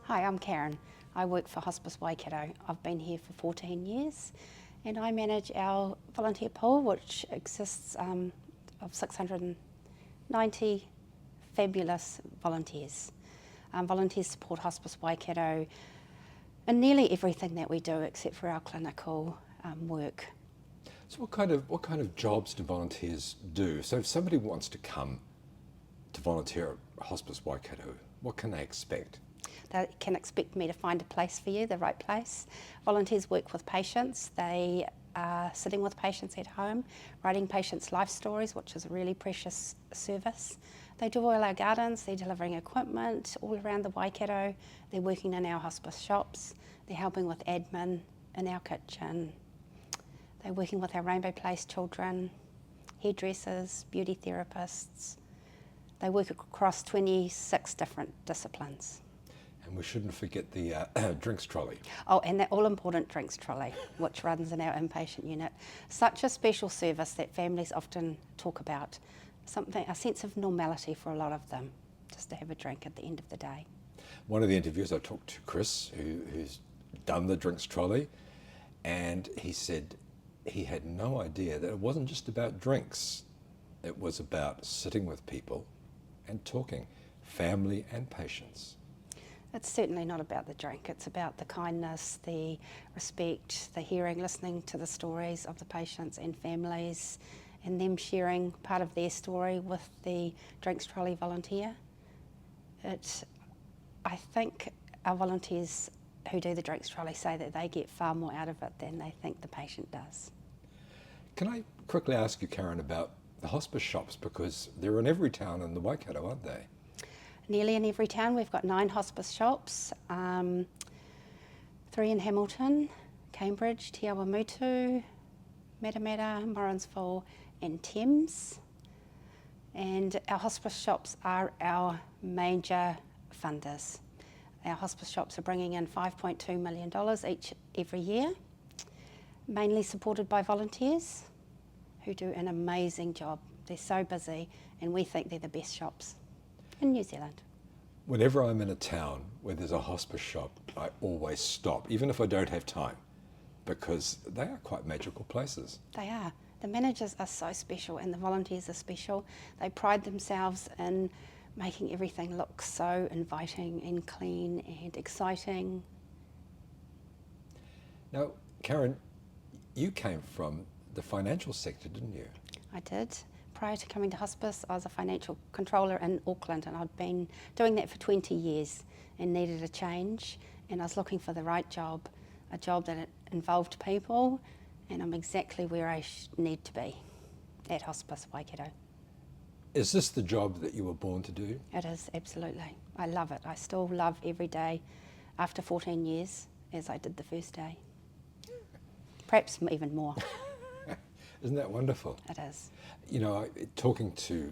Hi, I'm Karen. I work for Hospice Waikato. I've been here for 14 years and I manage our volunteer pool, which consists of 690 fabulous volunteers. Volunteers support Hospice Waikato in nearly everything that we do except for our clinical work. So what kind of jobs do volunteers do? So if somebody wants to come to volunteer at Hospice Waikato, what can they expect? They can expect me to find a place for you, the right place. Volunteers work with patients. They are sitting with patients at home, writing patients' life stories, which is a really precious service. They do all our gardens, they're delivering equipment all around the Waikato. They're working in our hospice shops. They're helping with admin in our kitchen. They're working with our Rainbow Place children, hairdressers, beauty therapists. They work across 26 different disciplines. And we shouldn't forget the drinks trolley. Oh, and that all-important drinks trolley, which runs in our inpatient unit. Such a special service that families often talk about. A sense of normality for a lot of them, just to have a drink at the end of the day. One of the interviews I talked to Chris, who's done the drinks trolley, and he said he had no idea that it wasn't just about drinks. It was about sitting with people and talking, family and patients. It's certainly not about the drink, it's about the kindness, the respect, the hearing, listening to the stories of the patients and families, and them sharing part of their story with the drinks trolley volunteer. I think our volunteers who do the drinks trolley say that they get far more out of it than they think the patient does. Can I quickly ask you, Karen, about the hospice shops, because they're in every town in the Waikato, aren't they? Nearly in every town. We've got 9 hospice shops, 3 in Hamilton, Cambridge, Te Awamutu, Matamata, Mansfield and Thames. And our hospice shops are our major funders. Our hospice shops are bringing in $5.2 million every year, mainly supported by volunteers who do an amazing job. They're so busy and we think they're the best shops in New Zealand. Whenever I'm in a town where there's a hospice shop, I always stop, even if I don't have time, because they are quite magical places. They are. The managers are so special and the volunteers are special. They pride themselves in making everything look so inviting and clean and exciting. Now, Karen, you came from the financial sector, didn't you? I did. Prior to coming to hospice, I was a financial controller in Auckland and I'd been doing that for 20 years and needed a change, and I was looking for the right job, a job that involved people, and I'm exactly where I need to be at Hospice Waikato. Is this the job that you were born to do? It is, absolutely. I love it. I still love every day after 14 years as I did the first day. Perhaps even more. Isn't that wonderful? It is. You know, talking to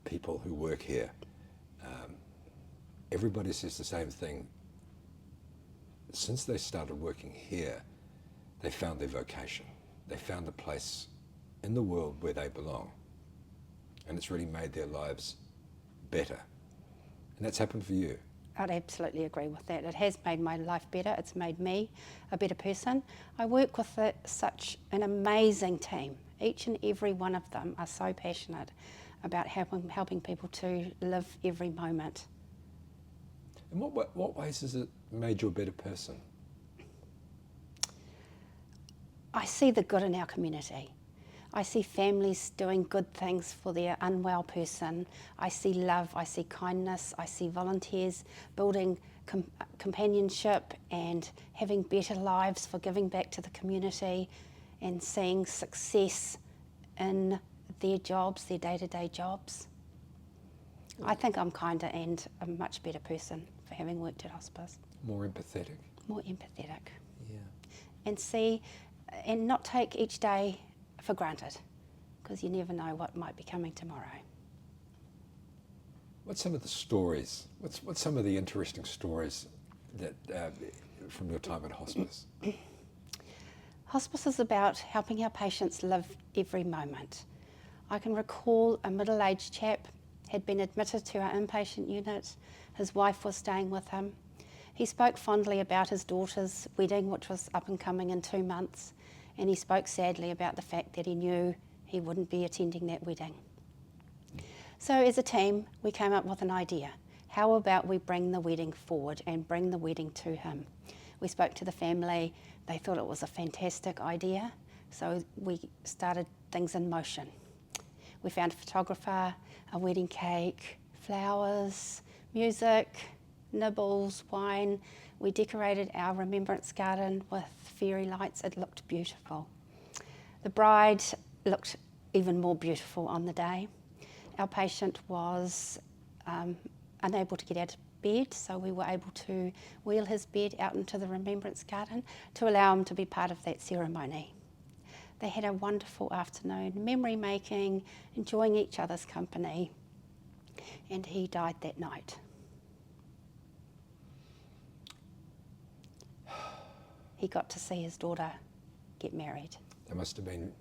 people who work here, everybody says the same thing. Since they started working here, they found their vocation. They found a place in the world where they belong. And it's really made their lives better. And that's happened for you. I'd absolutely agree with that. It has made my life better. It's made me a better person. I work with such an amazing team. Each and every one of them are so passionate about helping people to live every moment. In what ways has it made you a better person? I see the good in our community. I see families doing good things for their unwell person. I see love, I see kindness, I see volunteers building companionship and having better lives for giving back to the community and seeing success in their jobs, their day-to-day jobs. I think I'm kinder and a much better person for having worked at hospice. More empathetic? More empathetic. Yeah. And not take each day for granted, because you never know what might be coming tomorrow. What's some of the stories? What's some of the interesting stories that from your time at hospice? Hospice is about helping our patients live every moment. I can recall a middle-aged chap had been admitted to our inpatient unit. His wife was staying with him. He spoke fondly about his daughter's wedding, which was up and coming in 2 months, and he spoke sadly about the fact that he knew he wouldn't be attending that wedding. So as a team, we came up with an idea. How about we bring the wedding forward and bring the wedding to him? We spoke to the family. They thought it was a fantastic idea, so we started things in motion. We found a photographer, a wedding cake, flowers, music, nibbles, wine. We decorated our remembrance garden with fairy lights. It looked beautiful. The bride looked even more beautiful on the day. Our patient was unable to get out of bed, so we were able to wheel his bed out into the remembrance garden to allow him to be part of that ceremony. They had a wonderful afternoon, memory making, enjoying each other's company, and he died that night. He got to see his daughter get married. That must have been,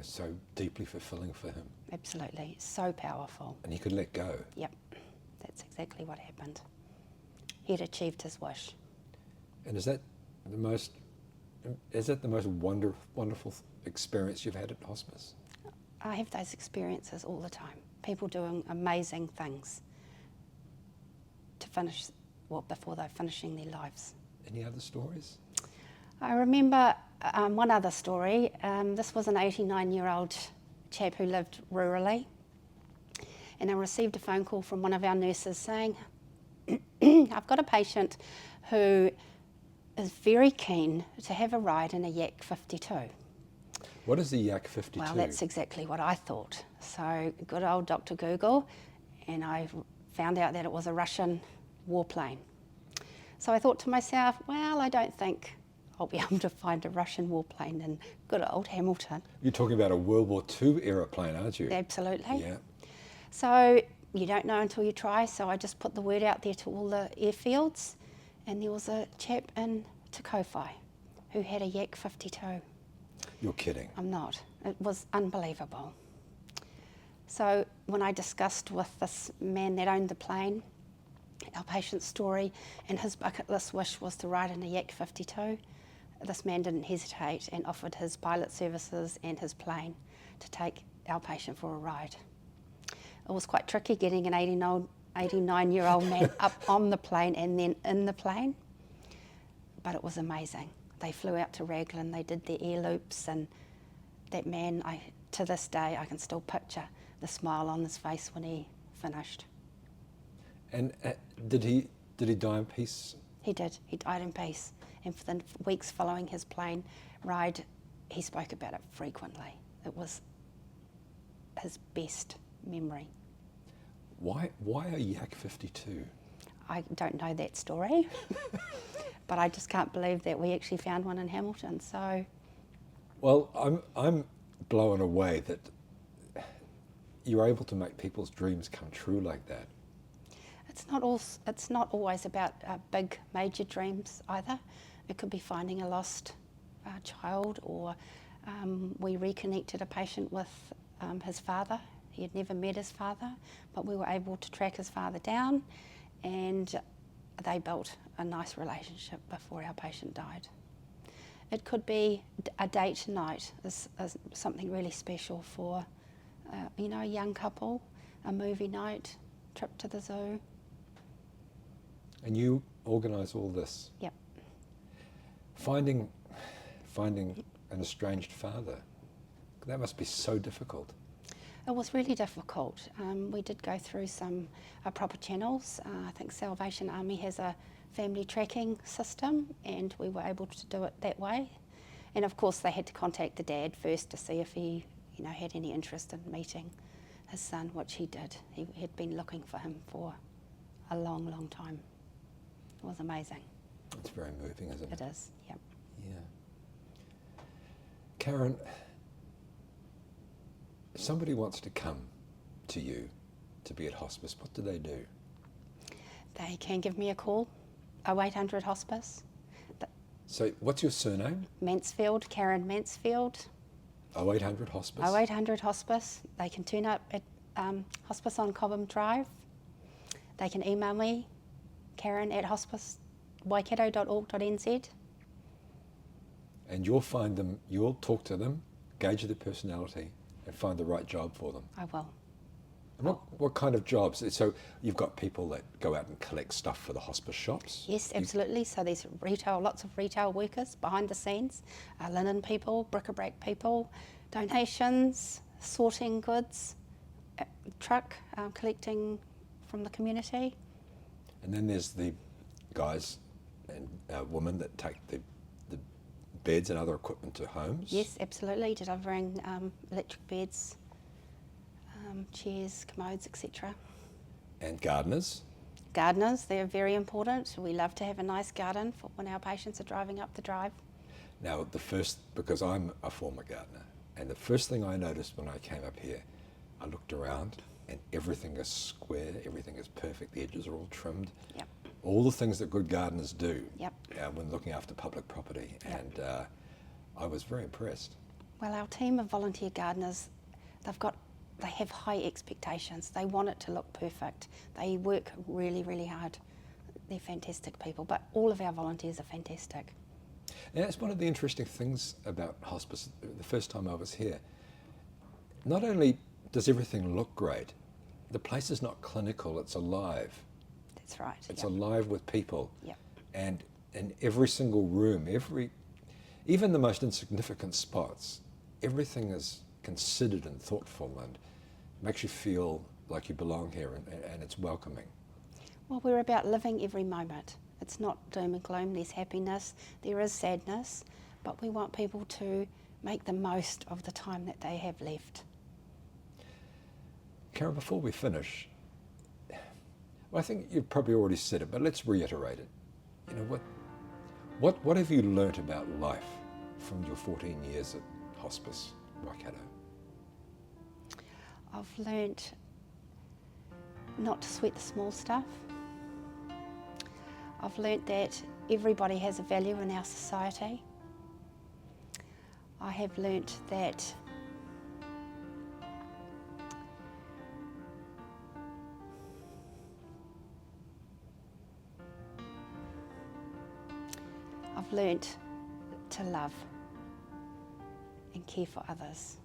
so deeply fulfilling for him. Absolutely, so powerful. And he could let go. Yep, that's exactly what happened. He had achieved his wish. And is that the most wonderful experience you've had at hospice? I have those experiences all the time. People doing amazing things to finish, before they're finishing their lives. Any other stories? I remember one other story. This was an 89-year-old chap who lived rurally, and I received a phone call from one of our nurses saying, I've got a patient who is very keen to have a ride in a Yak 52. What is the Yak 52? Well, that's exactly what I thought. So good old Dr. Google, and I found out that it was a Russian warplane. So I thought to myself, well, I don't think I'll be able to find a Russian warplane in good old Hamilton. You're talking about a World War II era plane, aren't you? Absolutely. Yeah. So you don't know until you try, so I just put the word out there to all the airfields, and there was a chap in Te Kowhai who had a Yak 52. You're kidding. I'm not. It was unbelievable. So when I discussed with this man that owned the plane, our patient's story, and his bucket list wish was to ride in a Yak 52, this man didn't hesitate and offered his pilot services and his plane to take our patient for a ride. It was quite tricky getting an 89-year-old man up on the plane and then in the plane, but it was amazing. They flew out to Raglan, they did their air loops, and that man, to this day, I can still picture the smile on his face when he finished. And did he die in peace? He did. He died in peace. And for the weeks following his plane ride, he spoke about it frequently. It was his best memory. Why a Yak 52? I don't know that story, but I just can't believe that we actually found one in Hamilton. So, well, I'm blown away that you're able to make people's dreams come true like that. It's not always about big major dreams either. It could be finding a lost child, or we reconnected a patient with his father. He had never met his father, but we were able to track his father down, and they built a nice relationship before our patient died. It could be a date night is something really special for a young couple, a movie night, trip to the zoo. And you organise all this? Yep. Finding an estranged father, that must be so difficult. It was really difficult. We did go through some proper channels. I think Salvation Army has a family tracking system, and we were able to do it that way. And of course they had to contact the dad first to see if he had any interest in meeting his son, which he did. He had been looking for him for a long, long time. It was amazing. It's very moving, isn't it? It is, yep. Yeah. Karen, if somebody wants to come to you to be at hospice, what do they do? They can give me a call, 0800 Hospice. So what's your surname? Mansfield, Karen Mansfield. 0800 Hospice? 0800 Hospice. They can turn up at Hospice on Cobham Drive. They can email me, Karen@hospice.com.nz. hospicewaikato.org.nz. And you'll find them, you'll talk to them, gauge their personality, and find the right job for them. I will. And what kind of jobs? So you've got people that go out and collect stuff for the hospice shops? Yes, absolutely. So there's retail, lots of retail workers behind the scenes, linen people, bric-a-brac people, donations, sorting goods, truck collecting from the community. And then there's the guys and women that take the beds and other equipment to homes? Yes, absolutely, delivering electric beds, chairs, commodes, etc. And gardeners? Gardeners, they're very important. We love to have a nice garden for when our patients are driving up the drive. Now, because I'm a former gardener, and the first thing I noticed when I came up here, I looked around and everything is square, everything is perfect, the edges are all trimmed. Yep. All the things that good gardeners do Yep. When looking after public property. Yep. And I was very impressed. Well, our team of volunteer gardeners, they have high expectations. They want it to look perfect. They work really, really hard. They're fantastic people, but all of our volunteers are fantastic. And that's one of the interesting things about hospice. The first time I was here, not only does everything look great, the place is not clinical, it's alive. That's right. It's yep. alive with people. Yep. And in every single room, even the most insignificant spots, everything is considered and thoughtful and makes you feel like you belong here and it's welcoming. Well, we're about living every moment. It's not doom and gloom, there's happiness, there is sadness, but we want people to make the most of the time that they have left. Karen, before we finish, well, I think you've probably already said it, but let's reiterate it. You know, what have you learnt about life from your 14 years at Hospice Waikato? I've learnt not to sweat the small stuff. I've learnt that everybody has a value in our society. I have learnt that I've learnt to love and care for others.